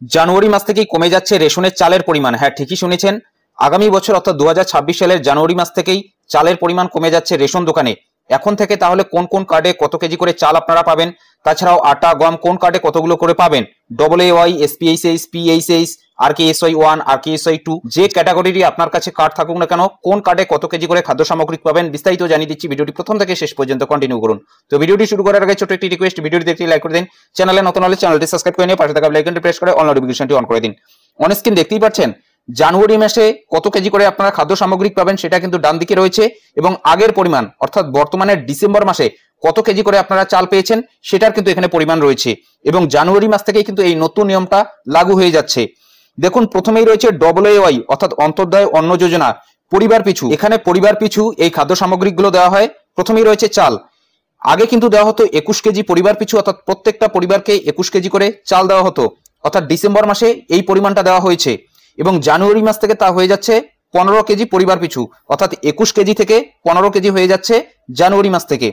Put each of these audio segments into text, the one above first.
জানুয়ারি মাস থেকেই কমে যাচ্ছে রেশনের চালের পরিমাণ। হ্যাঁ, ঠিকই শুনেছেন, আগামী বছর অর্থাৎ 2026 সালের জানুয়ারি মাস থেকেই চালের পরিমাণ কমে যাচ্ছে রেশন দোকানে। এখন থেকে তাহলে কোন কোন কার্ডে কত কেজি করে চাল আপনারা পাবেন, তাছাড়াও আটা গম কোন কার্ডে কতগুলো করে পাবেন, AAY, SPHS, PHS, RKSY1, RKSY2 যে ক্যাটাগরিরই আপনার কাছে কার্ড থাকুক না কেন, কোন কার্ডে কত কেজি করে খাদ্য সামগ্রী পাবেন বিস্তারিত জানিয়ে দিচ্ছি। ভিডিওটি প্রথম থেকে শেষ পর্যন্ত কন্টিনিউ করুন। তো ভিডিওটি শুরু করার আগে ছোট একটি রিকোয়েস্ট, ভিডিওটি দেখতে লাইক করে দিন, চ্যানেলে নতুন হলে চ্যানেলটি সাবস্ক্রাইব করে নিয়ে পাশে থাকা বেল আইকনটি প্রেস করে অল নোটিফিকেশনটি অন করে দিন। অন স্ক্রিন দেখতেই পাচ্ছেন জানুয়ারি মাসে কত কেজি করে আপনারা খাদ্য সামগ্রী পাবেন সেটা কিন্তু ডান দিকে রয়েছে, এবং আগের পরিমাণ অর্থাৎ বর্তমানে ডিসেম্বর মাসে কত কেজি করে আপনারা চাল পেয়েছেন সেটার কিন্তু এখানে পরিমাণ রয়েছে, এবং জানুয়ারি মাস থেকেই কিন্তু এই নতুন নিয়মটা লাগু হয়ে যাচ্ছে। দেখুন, প্রথমেই রয়েছে AAY অর্থাৎ অন্তর্দয় অন্ন যোজনা পরিবার পিছু। এখানে পরিবার পিছু এই খাদ্য সামগ্রীগুলো দেওয়া হয়। প্রথমেই রয়েছে চাল। আগে কিন্তু দেওয়া হতো 21 কেজি পরিবার পিছু, অর্থাৎ প্রত্যেকটা পরিবারকে 21 কেজি করে চাল দেওয়া হতো, অর্থাৎ ডিসেম্বর মাসে এই পরিমাণটা দেওয়া হয়েছে, এবং জানুয়ারি মাস থেকে তা হয়ে যাচ্ছে 15 কেজি পরিবার পিছু, অর্থাৎ 21 কেজি থেকে 15 কেজি হয়ে যাচ্ছে জানুয়ারি মাস থেকে।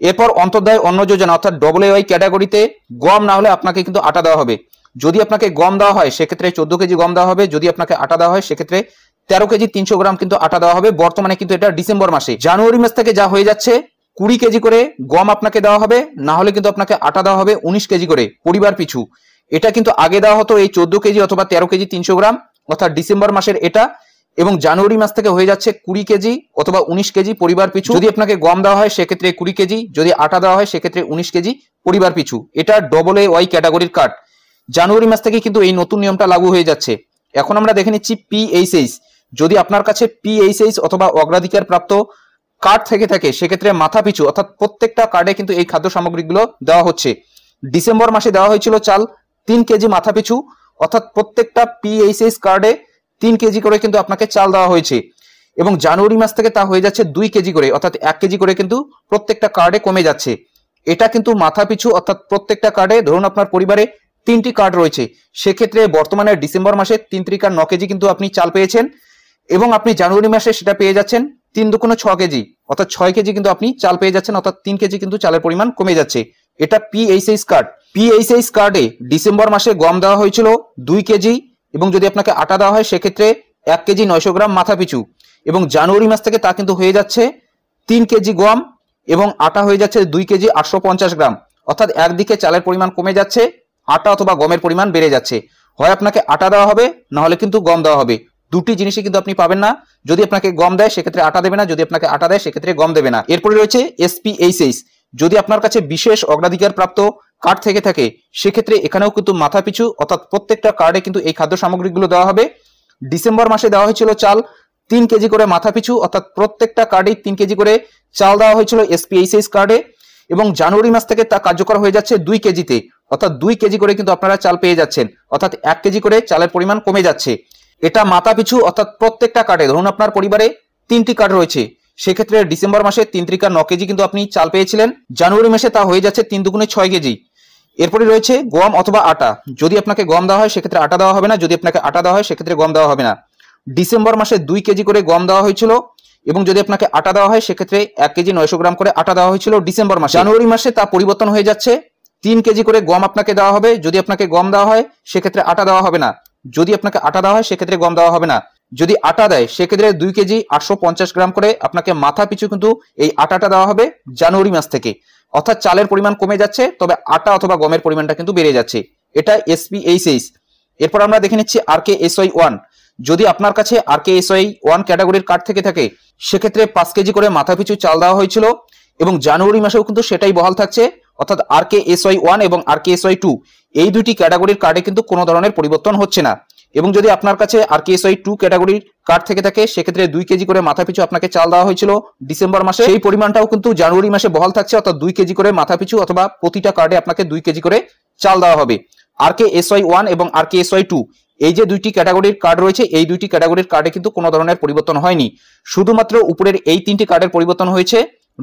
এরপর অন্তর্দয় অন্ন যোজনা অর্থাৎ AAY ক্যাটাগরিতে গম না হলে আপনাকে কিন্তু আটা দেওয়া হবে। যদি আপনাকে গম দেওয়া হয় সেক্ষেত্রে 14 কেজি গম দেওয়া হবে, যদি আপনাকে আটা দেওয়া হয় সেক্ষেত্রে 13 কেজি 300 গ্রাম কিন্তু আটা দেওয়া হবে। বর্তমানে কিন্তু এটা ডিসেম্বর মাসে। জানুয়ারি মাস থেকে যা হয়ে যাচ্ছে 20 কেজি করে গম আপনাকে দেওয়া হবে, না হলে কিন্তু আপনাকে আটা দেওয়া হবে 19 কেজি করে পরিবার পিছু। এটা কিন্তু আগে দেওয়া হতো এই 14 কেজি অথবা 13 কেজি 300 গ্রাম, অর্থাৎ ডিসেম্বর মাসের এটা, এবং জানুয়ারি মাস থেকে হয়ে যাচ্ছে 20 কেজি অথবা 19 কেজি পরিবার পিছু। যদি আপনাকে গম দেওয়া হয় সেক্ষেত্রে 20 কেজি, যদি আটা দেওয়া হয় সেক্ষেত্রে 19 কেজি পরিবার পিছু। এটা AAY ক্যাটাগরির কার্ড। জানুয়ারি মাস থেকে কিন্তু এই নতুন নিয়মটা লাগু হয়ে যাচ্ছে। এখন আমরা দেখে নিচ্ছি PHS। যদি আপনার কাছে PHS অথবা অগ্রাধিকার প্রাপ্ত কার্ড থেকে থাকে সেক্ষেত্রে মাথা পিছু অর্থাৎ প্রত্যেকটা কার্ডে কিন্তু এই খাদ্য সামগ্রীগুলো দেওয়া হচ্ছে। ডিসেম্বর মাসে দেওয়া হয়েছিল চাল 3 কেজি মাথা পিছু, অর্থাৎ প্রত্যেকটা PHS কার্ডে 3 কেজি করে কিন্তু আপনাকে চাল দেওয়া হয়েছে, এবং জানুয়ারি মাস থেকে তা হয়ে যাচ্ছে 2 কেজি করে, অর্থাৎ 1 কেজি করে কিন্তু প্রত্যেকটা কার্ডে কমে যাচ্ছে। এটা কিন্তু মাথা পিছু, অর্থাৎ প্রত্যেকটা কার্ডে ধরুন আপনার পরিবারে 3টি কার্ড রয়েছে, সেক্ষেত্রে বর্তমানে ডিসেম্বর মাসে 3 × 9 কেজি কিন্তু আপনি চাল পেয়েছেন, এবং আপনি জানুয়ারি মাসে সেটা পেয়ে যাচ্ছেন 3 × 2 = 6 কেজি, অর্থাৎ 6 কেজি কিন্তু আপনি চাল পেয়ে যাচ্ছেন, অর্থাৎ 3 কেজি কিন্তু চালের পরিমাণ কমে যাচ্ছে। এটা PHS কার্ড। PHS কার্ডে ডিসেম্বর মাসে গম দেওয়া হয়েছিল 2 কেজি, এবং যদি আপনাকে আটা দেওয়া হয় সেক্ষেত্রে 1 কেজি 900 গ্রাম মাথা পিছু, এবং জানুয়ারি মাস থেকে তা কিন্তু হয়ে যাচ্ছে 3 কেজি গম এবং আটা হয়ে যাচ্ছে 2 কেজি 850 গ্রাম, অর্থাৎ একদিকে চালের পরিমাণ কমে যাচ্ছে, আটা অথবা গমের পরিমাণ বেড়ে যাচ্ছে। হয় আপনাকে আটা দেওয়া হবে, না হলে কিন্তু গম দেওয়া হবে। দুটি জিনিসই কিন্তু আপনি পাবেন না। যদি আপনাকে গম দেয় সেক্ষেত্রে আটা দেবে না, যদি আপনাকে আটা দেয় সেক্ষেত্রে গম দেবে না। এরপরে রয়েছে SPHS। যদি আপনার কাছে বিশেষ অগ্রাধিকার প্রাপ্ত কার্ড থেকে থাকে সেক্ষেত্রে এখানেও কিন্তু মাথা পিছু অর্থাৎ প্রত্যেকটা কার্ডে কিন্তু এই খাদ্য সামগ্রীগুলো দেওয়া হবে। ডিসেম্বর মাসে দেওয়া হয়েছিল চাল 3 কেজি করে মাথা পিছু, অর্থাৎ প্রত্যেকটা কার্ডে 3 কেজি করে চাল দেওয়া হয়েছিল SPHS কার্ডে, এবং জানুয়ারি মাস থেকে তা কার্যকর হয়ে যাচ্ছে 2 কেজিতে, অর্থাৎ 2 কেজি করে কিন্তু আপনারা চাল পেয়ে যাচ্ছেন, অর্থাৎ 1 কেজি করে চালের পরিমাণ কমে যাচ্ছে। এটা মাথা পিছু, অর্থাৎ প্রত্যেকটা কার্ডে ধরুন আপনার পরিবারে 3টি কার্ড রয়েছে, সেক্ষেত্রে ডিসেম্বর মাসে 3 × 9 কেজি কিন্তু আপনি চাল পেয়েছিলেন, জানুয়ারি মাসে তা হয়ে যাচ্ছে 3 × 2 = 6 কেজি। এরপরে রয়েছে গম অথবা আটা। যদি আপনাকে গম দেওয়া হয় সেক্ষেত্রে আটা দেওয়া হবে না, যদি আপনাকে আটা দেওয়া হয় সেক্ষেত্রে গম দেওয়া হবে না। ডিসেম্বর মাসে 2 কেজি করে গম দেওয়া হয়েছিল, এবং যদি আপনাকে আটা দেওয়া হয় সেক্ষেত্রে 1 কেজি 900 গ্রাম করে আটা দেওয়া হয়েছিল ডিসেম্বর মাসে। জানুয়ারি মাসে তা পরিবর্তন হয়ে যাচ্ছে, 3 কেজি করে গম আপনাকে দেওয়া হবে, যদি আপনাকে গম দেওয়া হয় সেক্ষেত্রে আটা দেওয়া হবে না, যদি আপনাকে আটা দেওয়া হয় সেক্ষেত্রে গম দেওয়া হবে না। যদি আটা দেয় সেক্ষেত্রে 2 কেজি 850 গ্রাম করে আপনাকে মাথা পিছু কিন্তু এই আটাটা দেওয়া হবে জানুয়ারি মাস থেকে, অর্থাৎ চালের পরিমাণ কমে যাচ্ছে, তবে আটা অথবা গমের পরিমাণটা কিন্তু বেড়ে যাচ্ছে। এটা SPHS। এরপর আমরা দেখে নিচ্ছি RKSY1। যদি আপনার কাছে RKSY1 ক্যাটাগরির কার্ড থেকে থাকে সেক্ষেত্রে 5 কেজি করে মাথা পিছু চাল দেওয়া হয়েছিল, এবং জানুয়ারি মাসেও কিন্তু সেটাই বহাল থাকছে, অর্থাৎ RKSY1 এবং RKSY2 এই দুটি ক্যাটাগরির কার্ডে কিন্তু কোনো ধরনের পরিবর্তন হচ্ছে না। এবং যদি আপনার কাছে RKSY2 ক্যাটাগরির কার্ড থেকে থাকে সেক্ষেত্রে 2 কেজি করে মাথা পিছু আপনাকে চাল দেওয়া হয়েছিল ডিসেম্বর মাসে, সেই পরিমাণটাও কিন্তু জানুয়ারি মাসে বহাল থাকছে, অর্থাৎ 2 কেজি করে মাথা পিছু অথবা প্রতিটা কার্ডে আপনাকে 2 কেজি করে চাল দেওয়া হবে। RKSY1 এবং RKSY2 এই যে দুইটি ক্যাটাগরির কার্ড রয়েছে, এই দুইটি ক্যাটাগরির কার্ডে কিন্তু কোনো ধরনের পরিবর্তন হয়নি, শুধুমাত্র উপরের এই 3টি কার্ডের পরিবর্তন হয়েছে।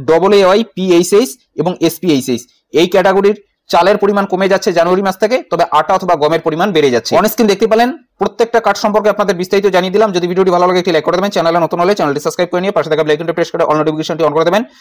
AAY, PHS এবং SPHS এই ক্যাটাগরির চালের পরিমাণ কমে যাচ্ছে জানুয়ারি মাস থেকে, তবে আটা অথবা গমের পরিমাণ বেড়ে যাচ্ছে। অন স্ক্রিন দেখতে পেলেন প্রত্যেকটা কার্ড সম্পর্কে আপনাদের বিস্তারিত জানিয়ে দিলাম। যদি ভিডিওটি ভালো লাগে একটি লাইক করে দেবেন, চ্যানেলে নতুন হলে চ্যানেলটি সাবস্ক্রাইব করে নিয়ে পাশে থাকা বেল আইকনটি প্রেস করে অল নোটিফিকেশনটি অন করে দেবেন,